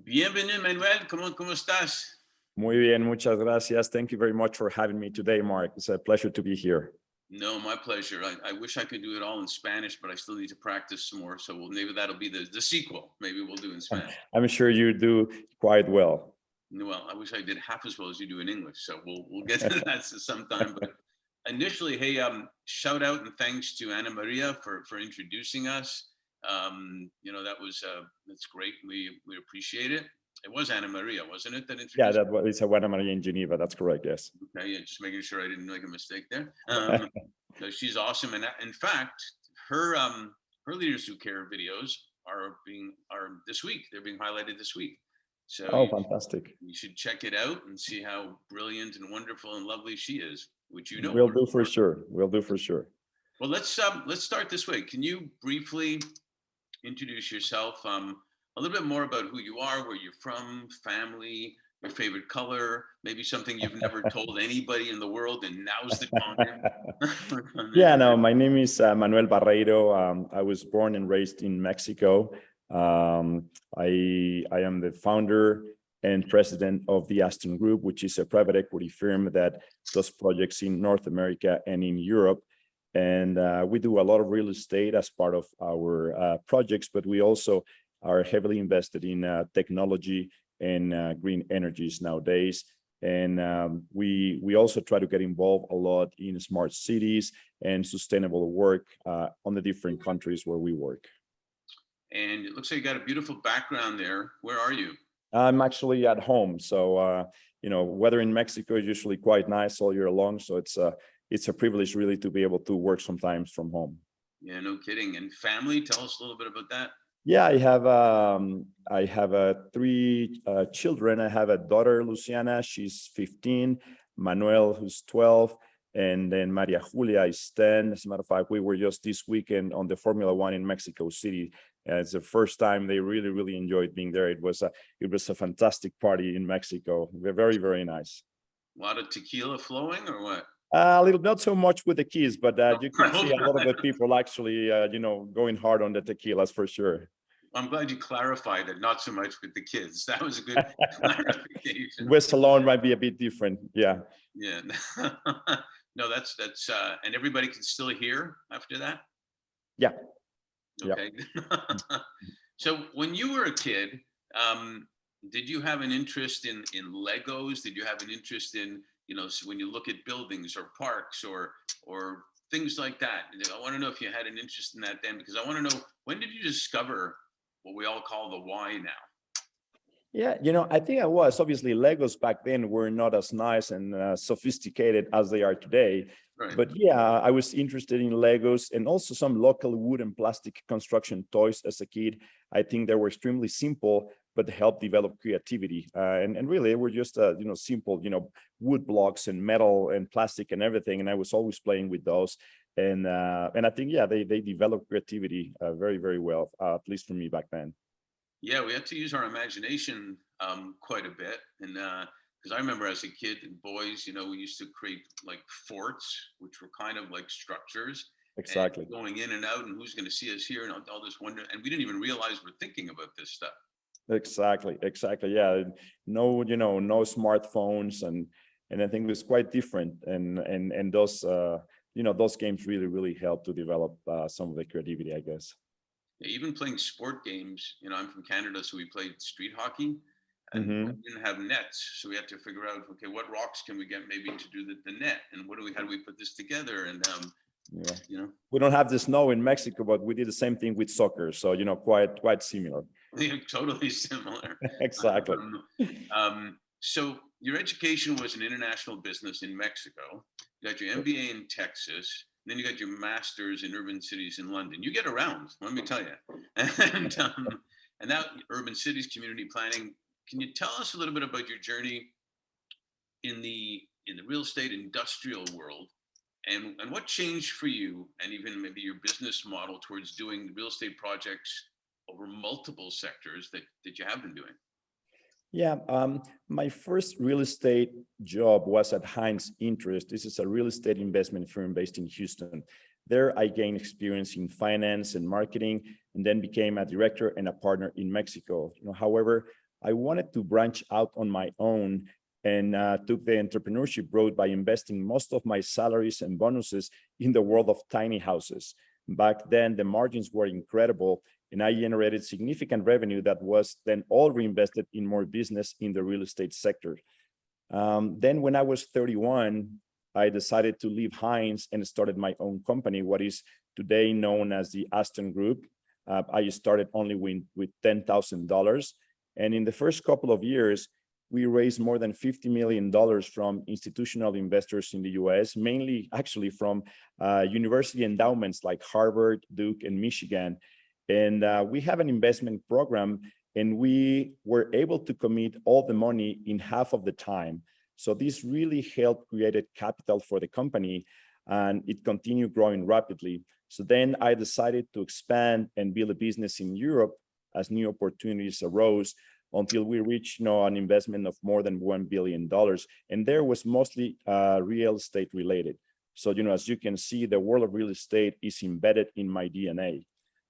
Bienvenido, Manuel. ¿Cómo estás? Muy bien, muchas gracias. Thank you very much for having me today, Mark. It's a pleasure to be here. No, my pleasure. I wish I could do it all in Spanish, but I still need to practice some more. So maybe that'll be the sequel. Maybe we'll do in Spanish. I'm sure you do quite well. Well, I wish I did half as well as you do in English. So we'll get to that sometime. But initially, hey, shout out and thanks to Ana Maria for introducing us. That's great. We appreciate it. It was Ana Maria, wasn't it? That introduced. Yeah, that was it's a Ana Maria in Geneva. That's correct. Yes. Okay, yeah, just making sure I didn't make a mistake there. No, she's awesome, and in fact, her Leaders Who Care videos are this week. They're being highlighted this week. So oh, fantastic! You should check it out and see how brilliant and wonderful and lovely she is. Which you know. We'll do for sure. We'll do for sure. Well, let's start this way. Can you briefly introduce yourself? A little bit more about who you are, where you're from, family, your favorite color, maybe something you've never told anybody in the world, and now's the time. Yeah, no, my name is Manuel Barreiro. I was born and raised in Mexico. I am the founder and president of the Aston Group, which is a private equity firm that does projects in North America and in Europe. And we do a lot of real estate as part of our projects, but we also are heavily invested in technology and green energies nowadays. And we also try to get involved a lot in smart cities and sustainable work on the different countries where we work. And it looks like you got a beautiful background there. Where are you? I'm actually at home. So, weather in Mexico is usually quite nice all year long. So it's a privilege really to be able to work sometimes from home. Yeah, no kidding. And family, tell us a little bit about that. Yeah, I have 3 children. I have a daughter, Luciana, she's 15, Manuel, who's 12, and then Maria Julia is 10. As a matter of fact, we were just this weekend on the Formula One in Mexico City. It's the first time. They really, really enjoyed being there. It was a fantastic party in Mexico. Very, very nice. A lot of tequila flowing or what? A little, not so much with the kids, but you can see a lot of the people actually, going hard on the tequilas for sure. I'm glad you clarified it, not so much with the kids. That was a good clarification. With alone might be a bit different. Yeah. Yeah. No, that's and everybody can still hear after that? Yeah. Okay. Yep. So when you were a kid, did you have an interest in Legos? Did you have an interest in, when you look at buildings or parks or things like that? I want to know if you had an interest in that then, because I want to know, when did you discover what we all call the why now? Yeah, I think I was. Obviously, Legos back then were not as nice and sophisticated as they are today. Right. But yeah, I was interested in Legos and also some local wood and plastic construction toys as a kid. I think they were extremely simple, but helped develop creativity. And really, they were just, simple, wood blocks and metal and plastic and everything. And I was always playing with those. And I think, yeah, they developed creativity very, very well, at least for me back then. Yeah, we had to use our imagination quite a bit. And because I remember as a kid and boys, we used to create like forts, which were kind of like structures. Exactly. And going in and out, and who's going to see us here, and all this wonder. And we didn't even realize we're thinking about this stuff. Exactly. Yeah. No, no smartphones, and I think it was quite different. And those, those games really, really helped to develop some of the creativity, I guess. Yeah, even playing sport games, I'm from Canada, so we played street hockey, and we didn't have nets, so we had to figure out, okay, what rocks can we get maybe to do the net, and how do we put this together? And we don't have the snow in Mexico, but we did the same thing with soccer, so quite similar. Yeah, totally similar. Exactly. So your education was an international business in Mexico. You got your MBA in Texas. Then you got your master's in urban cities in London. You get around, let me tell you. And now urban cities, community planning. Can you tell us a little bit about your journey in the real estate industrial world, and what changed for you, and even maybe your business model towards doing real estate projects over multiple sectors that you have been doing? Yeah, my first real estate job was at Hines Interest. This is a real estate investment firm based in Houston. There, I gained experience in finance and marketing, and then became a director and a partner in Mexico. However, I wanted to branch out on my own and took the entrepreneurship road by investing most of my salaries and bonuses in the world of tiny houses. Back then, the margins were incredible, and I generated significant revenue that was then all reinvested in more business in the real estate sector. Then when I was 31, I decided to leave Hines and started my own company, what is today known as the Aston Group. I started only with $10,000. And in the first couple of years, we raised more than $50 million from institutional investors in the US, mainly actually from university endowments like Harvard, Duke, and Michigan. And we have an investment program, and we were able to commit all the money in half of the time. So this really helped create capital for the company, and it continued growing rapidly. So then I decided to expand and build a business in Europe as new opportunities arose, until we reached an investment of more than $1 billion. And there was mostly real estate related. So, as you can see, the world of real estate is embedded in my DNA.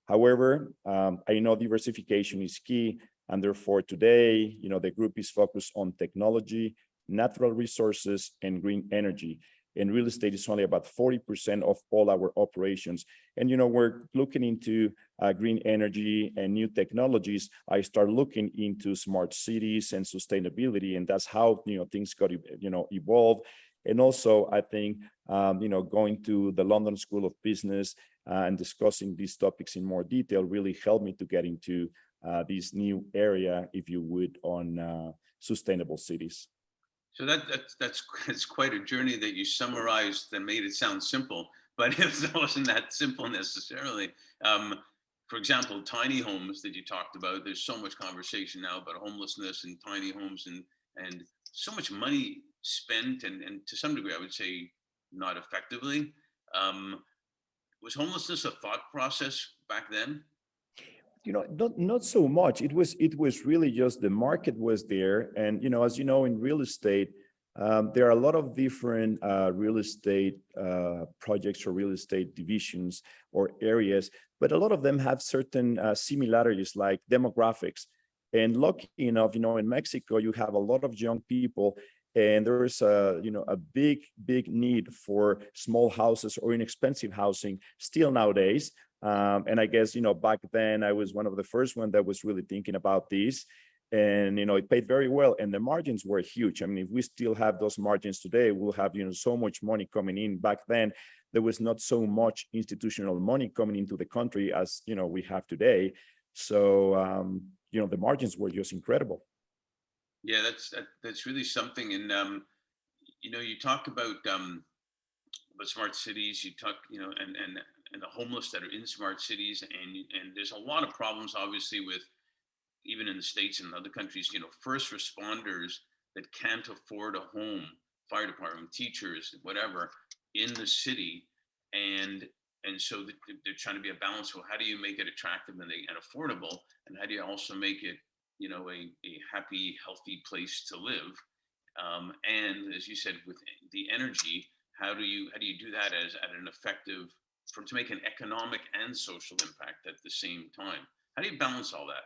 However, I know diversification is key. And therefore today, the group is focused on technology, natural resources, and green energy. And real estate is only about 40% of all our operations. And, we're looking into green energy and new technologies. I start looking into smart cities and sustainability, and that's how, things got, evolved. And also, I think, going to the London School of Business and discussing these topics in more detail really helped me to get into this new area, if you would, on sustainable cities. So that's quite a journey that you summarized and made it sound simple, but it wasn't that simple necessarily. For example, tiny homes that you talked about, there's so much conversation now about homelessness and tiny homes, and so much money spent, and to some degree, I would say not effectively. Was homelessness a thought process back then? Not so much. It was really just the market was there. And, as you know, in real estate, there are a lot of different real estate projects or real estate divisions or areas, but a lot of them have certain similarities like demographics. And lucky enough, in Mexico, you have a lot of young people, and there is a big need for small houses or inexpensive housing still nowadays. And I guess, back then I was one of the first one that was really thinking about this, and, it paid very well, and the margins were huge. I mean, if we still have those margins today, we'll have, so much money coming in. Back then, there was not so much institutional money coming into the country as, we have today. So, the margins were just incredible. Yeah, that's really something. And, you talk about smart cities, you talk, and the homeless that are in smart cities, and there's a lot of problems, obviously, with, even in the States and other countries, first responders that can't afford a home, fire department, teachers, whatever, in the city, and so they're trying to be a balance. So how do you make it attractive and affordable, and how do you also make it, a happy, healthy place to live? And as you said, with the energy, how do you do that at an effective, to make an economic and social impact at the same time? How do you balance all that?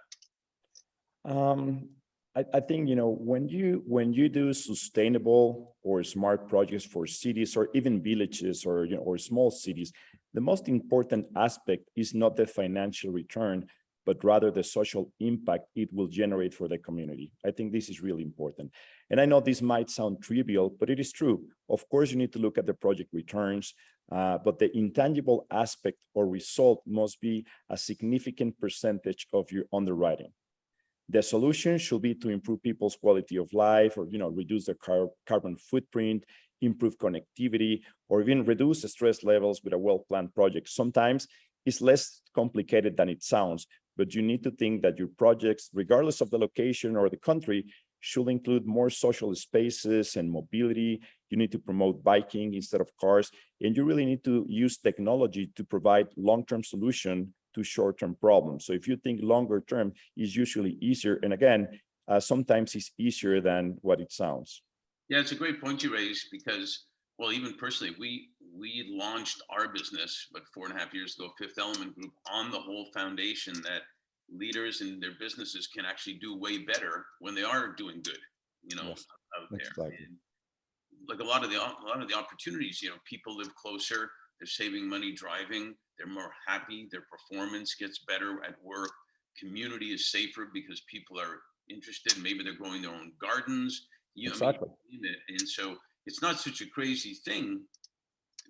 I think, when you do sustainable or smart projects for cities or even villages or, or small cities, the most important aspect is not the financial return, but rather the social impact it will generate for the community. I think this is really important. And I know this might sound trivial, but it is true. Of course, you need to look at the project returns, but the intangible aspect or result must be a significant percentage of your underwriting. The solution should be to improve people's quality of life, or, reduce their carbon footprint, improve connectivity, or even reduce the stress levels with a well-planned project. Sometimes it's less complicated than it sounds, but you need to think that your projects, regardless of the location or the country, should include more social spaces and mobility. You need to promote biking instead of cars, and you really need to use technology to provide long-term solution to short-term problems. So if you think longer term, is usually easier. And again, sometimes it's easier than what it sounds. Yeah, it's a great point you raised, because, well, even personally, we launched our business, but 4.5 years ago, Fifth Element Group, on the whole foundation that leaders in their businesses can actually do way better when they are doing good, Yes, out there. exactly. And like a lot of the opportunities, people live closer, they're saving money driving, they're more happy, their performance gets better at work, community is safer because people are interested, maybe they're growing their own gardens, I mean, Exactly. you name it. And so it's not such a crazy thing.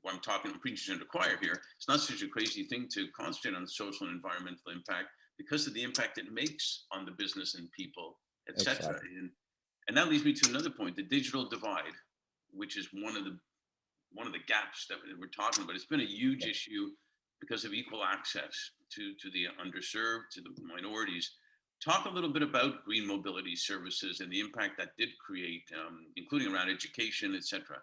I'm preaching to the choir here. It's not such a crazy thing to concentrate on social and environmental impact because of the impact it makes on the business and people, etc. Exactly. And that leads me to another point: the digital divide, which is one of the gaps that we're talking about. It's been a huge issue because of equal access to the underserved, to the minorities. Talk a little bit about green mobility services and the impact that did create, including around education, etc.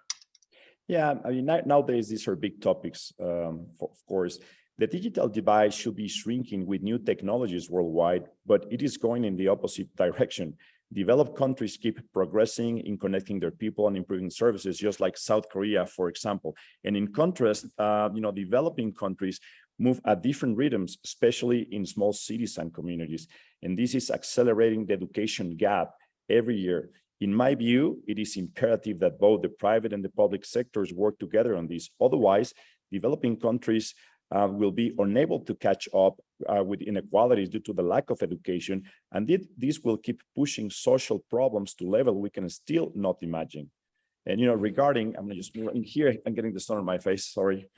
Yeah, I mean, nowadays, these are big topics, of course. The digital divide should be shrinking with new technologies worldwide, but it is going in the opposite direction. Developed countries keep progressing in connecting their people and improving services, just like South Korea, for example. And in contrast, developing countries move at different rhythms, especially in small cities and communities. And this is accelerating the education gap every year. In my view, it is imperative that both the private and the public sectors work together on this. Otherwise, developing countries will be unable to catch up with inequalities due to the lack of education, and this will keep pushing social problems to level we can still not imagine. And regarding, I'm gonna just move in here. I'm getting the sun on my face. Sorry.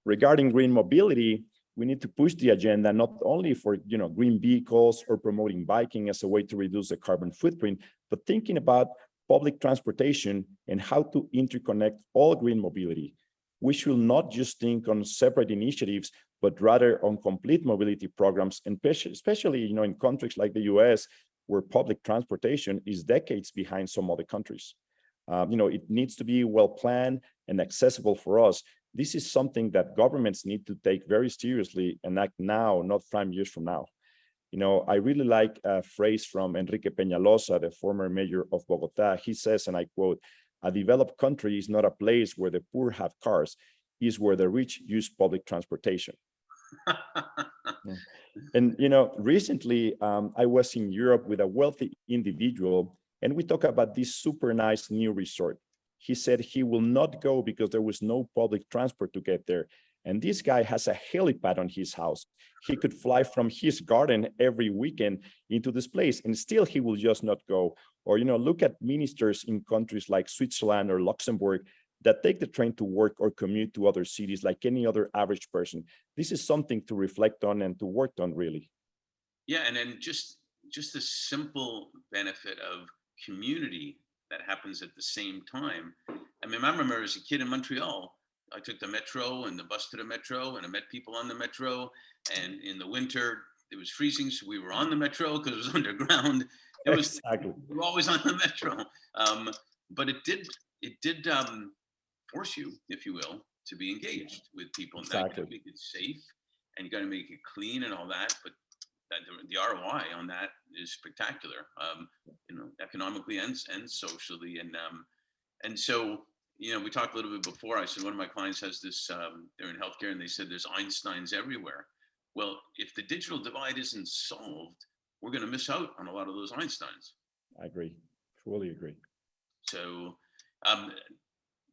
Regarding green mobility, we need to push the agenda not only for green vehicles or promoting biking as a way to reduce the carbon footprint, but thinking about public transportation and how to interconnect all green mobility. We should not just think on separate initiatives, but rather on complete mobility programs, and especially in countries like the US, where public transportation is decades behind some other countries. It needs to be well planned and accessible for us. This is something that governments need to take very seriously and act now, not 5 years from now. I really like a phrase from Enrique Peñalosa, the former mayor of Bogota. He says, and I quote, "A developed country is not a place where the poor have cars, is where the rich use public transportation." And recently I was in Europe with a wealthy individual, and we talked about this super nice new resort. He said he will not go because there was no public transport to get there. And this guy has a helipad on his house. He could fly from his garden every weekend into this place, and still he will just not go. Or look at ministers in countries like Switzerland or Luxembourg that take the train to work or commute to other cities like any other average person. This is something to reflect on and to work on, really. Yeah, and then just the simple benefit of community that happens at the same time. I mean, I remember as a kid in Montreal, I took the metro and the bus to the metro, and I met people on the metro. And in the winter, it was freezing, so we were on the metro because it was underground. It was Exactly. we were always on the metro, but it did force you, if you will, to be engaged with people. And that you got Exactly. to make it safe, and you got to make it clean and all that. But that the ROI on that is spectacular, economically and socially. And so, we talked a little bit before. I said one of my clients has this. They're in healthcare, and they said there's Einsteins everywhere. Well, if the digital divide isn't solved, we're going to miss out on a lot of those Einsteins. I agree. Fully agree. So, um,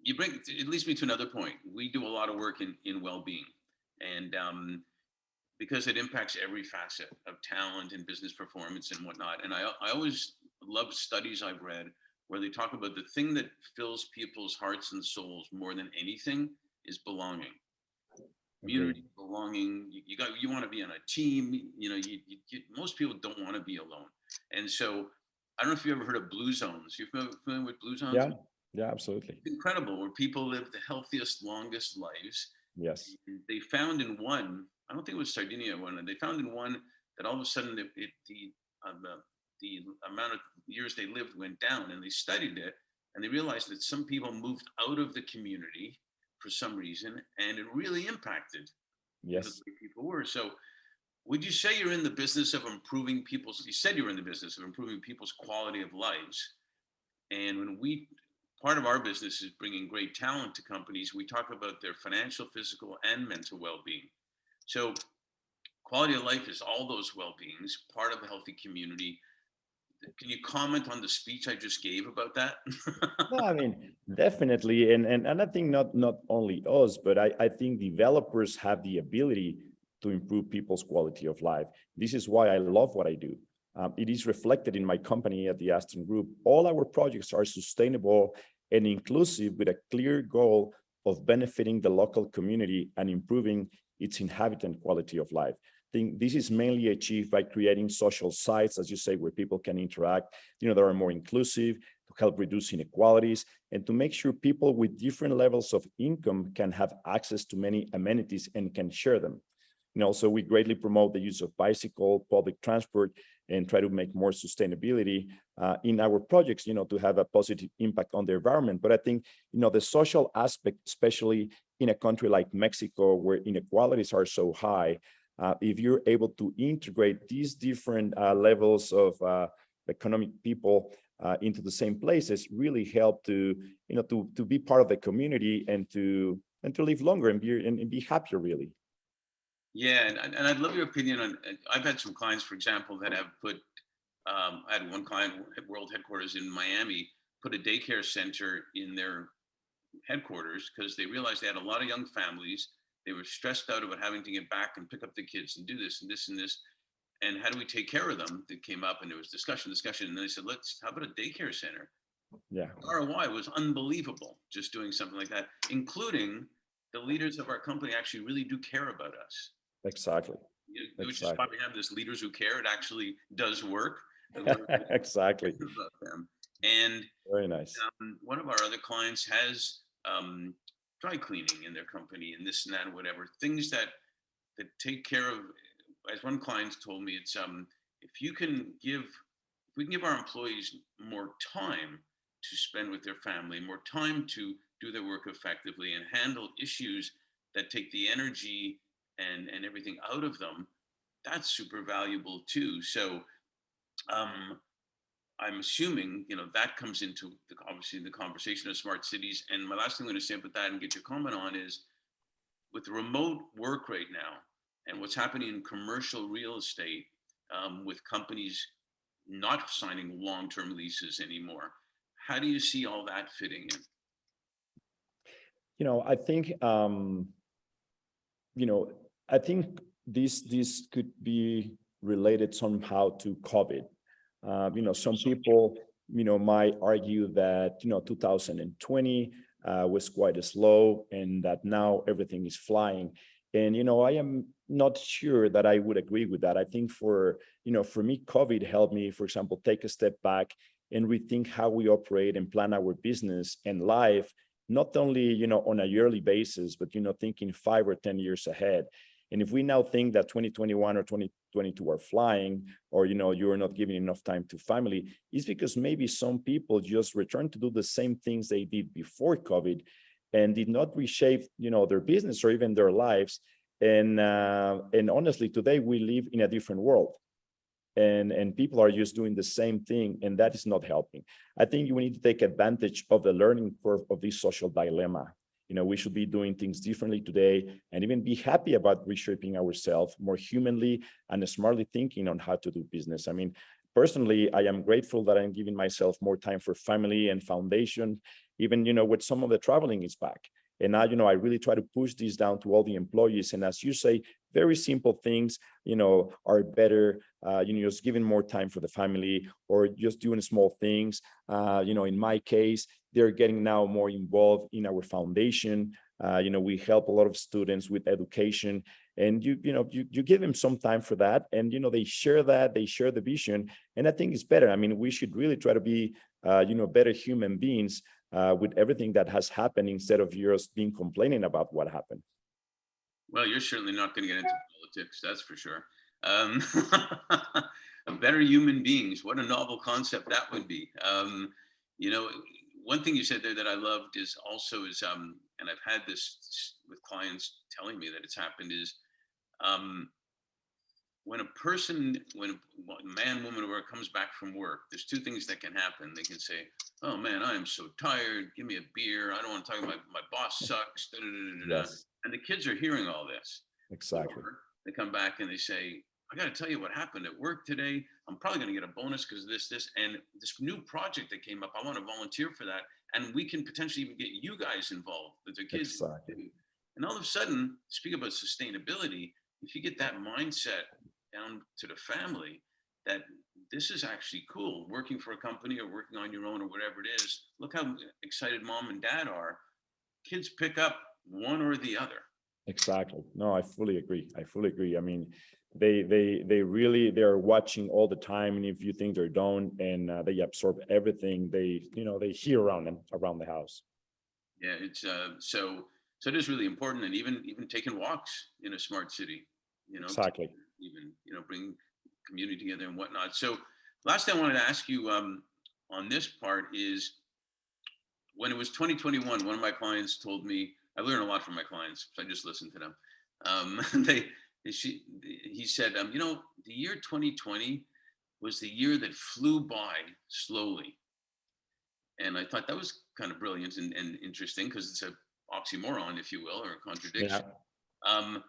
it leads me to another point. We do a lot of work in well-being, and because it impacts every facet of talent and business performance and whatnot. And I always love studies I've read where they talk about the thing that fills people's hearts and souls more than anything is belonging. Agreed. Community, belonging. You want to be on a team. Most people don't want to be alone. And so I don't know if you ever heard of Blue Zones. You're familiar with Blue Zones? Yeah. Yeah, absolutely. It's incredible, where people live the healthiest, longest lives. Yes. They found in one, I don't think it was Sardinia one, they found in one that all of a sudden the amount of years they lived went down, and they studied it, and they realized that some people moved out of the community for some reason, and it really impacted the Yes. way people were. So would you say you're in the business of improving you said you were in the business of improving people's quality of lives? And when we part of our business is bringing great talent to companies. We talk about their financial, physical, and mental well-being. So quality of life is all those well-beings, part of a healthy community. Can you comment on the speech I just gave about that? No, I mean, definitely. And I think not only us, but I think developers have the ability to improve people's quality of life. This is why I love what I do. It is reflected in my company at the Aston Group. All our projects are sustainable and inclusive with a clear goal of benefiting the local community and improving its inhabitant quality of life. I think this is mainly achieved by creating social sites, as you say, where people can interact, that are more inclusive, to help reduce inequalities, and to make sure people with different levels of income can have access to many amenities and can share them. So we greatly promote the use of bicycle, public transport, and try to make more sustainability in our projects, to have a positive impact on the environment. But I think, the social aspect, especially in a country like Mexico, where inequalities are so high, if you're able to integrate these different levels of economic people into the same places, really help to be part of the community and to live longer and be happier, really. Yeah, and I'd love your opinion on. I've had some clients, for example, that have put. I had one client at World Headquarters in Miami put a daycare center in their headquarters because they realized they had a lot of young families. They were stressed out about having to get back and pick up the kids and do this and this and this. And how do we take care of them? That came up, and there was discussion, and then they said, how about a daycare center? Yeah, ROI was unbelievable just doing something like that, including the leaders of our company actually really do care about us. exactly. Which is why we have this leaders who care. It actually does work. Exactly. About them. And Very nice. one of our other clients has dry cleaning in their company and this and that and whatever things that take care of. As one client told me, it's if we can give our employees more time to spend with their family, more time to do their work effectively and handle issues that take the energy and everything out of them, that's super valuable too. So I'm assuming that comes into obviously the conversation of smart cities. And my last thing I'm going to say about that and get your comment on is with the remote work right now and what's happening in commercial real estate with companies not signing long-term leases anymore. How do you see all that fitting in? I think I think this could be related somehow to COVID. Some people, might argue that 2020 was quite slow, and that now everything is flying. And I am not sure that I would agree with that. I think for me, COVID helped me, for example, take a step back and rethink how we operate and plan our business and life, not only on a yearly basis, but thinking 5 or 10 years ahead. And if we now think that 2021 or 2022 are flying, or you're not giving enough time to family, it's because maybe some people just returned to do the same things they did before COVID and did not reshape their business or even their lives. And honestly, today we live in a different world. And people are just doing the same thing, and that is not helping. I think we need to take advantage of the learning curve of this social dilemma. We should be doing things differently today and even be happy about reshaping ourselves more humanly and smartly thinking on how to do business. I mean, personally, I am grateful that I'm giving myself more time for family and foundation, even, with some of the traveling is back. And now, I really try to push this down to all the employees. And as you say, very simple things, are better, just giving more time for the family or just doing small things. In my case, they're getting now more involved in our foundation. We help a lot of students with education, and you give them some time for that, and they share the vision, and I think it's better. I mean, we should really try to be better human beings with everything that has happened, instead of just being complaining about what happened. Well, you're certainly not going to get into politics, that's for sure. Better human beings. What a novel concept that would be. One thing you said there that I loved is, and I've had this with clients telling me that it's happened, is when a person, when a man, woman, or whoever comes back from work, there's two things that can happen. They can say, "Oh man, I am so tired. Give me a beer. I don't want to talk about my boss sucks." Da, da, da, da, da. Yes, And the kids are hearing all this. exactly. Or they come back and they say, "I got to tell you what happened at work today. I'm probably going to get a bonus because of this, and this new project that came up. I want to volunteer for that, and we can potentially even get you guys involved with the kids Exactly. too." And all of a sudden, speak about sustainability. If you get that mindset down to the family, that this is actually cool, working for a company or working on your own or whatever it is. Look how excited mom and dad are. Kids pick up one or the other. Exactly. No, I fully agree. I fully agree. I mean, they really, they're watching all the time, and if you think they're done, and they absorb everything they hear around them, around the house. Yeah, it's so it is really important, and even taking walks in a smart city, to Exactly. even bring community together and whatnot. So, last thing I wanted to ask you on this part is, when it was 2021, one of my clients told me, I learn a lot from my clients, so I just listen to them. They he said, the year 2020 was the year that flew by slowly. And I thought that was kind of brilliant and interesting, because it's a oxymoron, if you will, or a Yeah. contradiction. Um,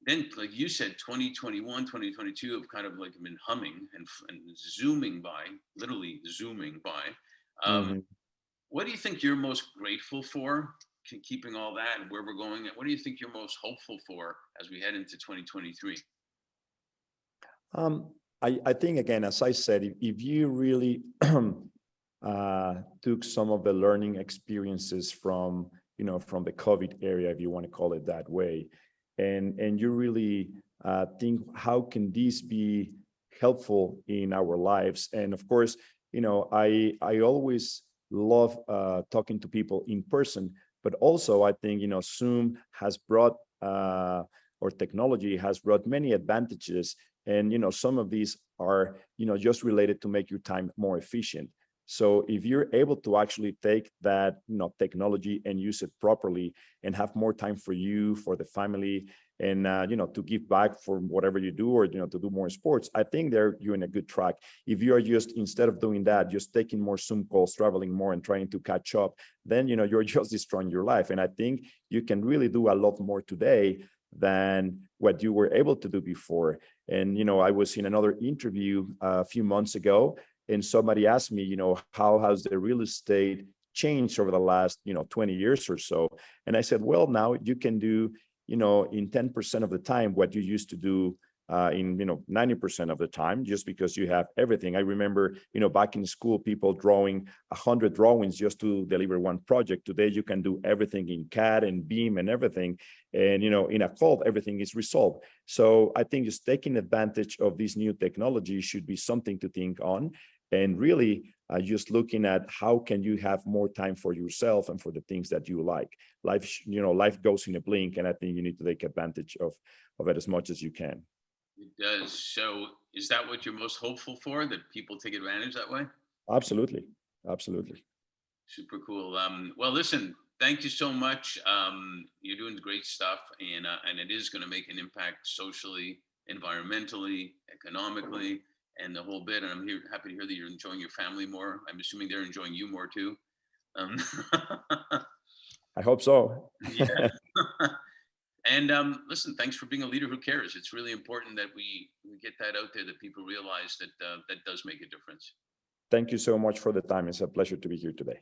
then, like you said, 2021, 2022 have kind of like been humming and zooming by, literally zooming by. Um, Mhm. what do you think you're most grateful for, keeping all that and where we're going? What do you think you're most hopeful for as we head into 2023? Um, I think, again, as I said, if you really took some of the learning experiences from, from the COVID area, if you want to call it that way, and you really think, how can this be helpful in our lives? And of course, I always love talking to people in person, but also I think, Zoom has brought or technology has brought many advantages, and some of these are just related to make your time more efficient. So if you're able to actually take that technology and use it properly, and have more time for you, for the family, and to give back for whatever you do, or to do more sports, I think you're in a good track. If you are just, instead of doing that, just taking more Zoom calls, traveling more, and trying to catch up, then you're just destroying your life. And I think you can really do a lot more today than what you were able to do before. And I was in another interview a few months ago, and somebody asked me, how has the real estate changed over the last 20 years or so? And I said, well, now you can do in 10% of the time what you used to do in 90% of the time, just because you have everything. I remember back in school, people drawing 100 drawings just to deliver one project. Today you can do everything in CAD and BIM and everything, and in a call everything is resolved. So I think just taking advantage of this new technology should be something to think on, and really just looking at how can you have more time for yourself and for the things that you like. Life goes in a blink, and I think you need to take advantage of it as much as you can. It does. So, is that what you're most hopeful for? That people take advantage that way? Absolutely. Absolutely. Super cool. Well, listen, thank you so much. You're doing great stuff, and it is going to make an impact socially, environmentally, economically, and the whole bit. And I'm happy to hear that you're enjoying your family more. I'm assuming they're enjoying you more too. Um, I hope so. yeah. And listen, thanks for being a leader who cares. It's really important that we get that out there, that people realize that that does make a difference. Thank you so much for the time. It's a pleasure to be here today.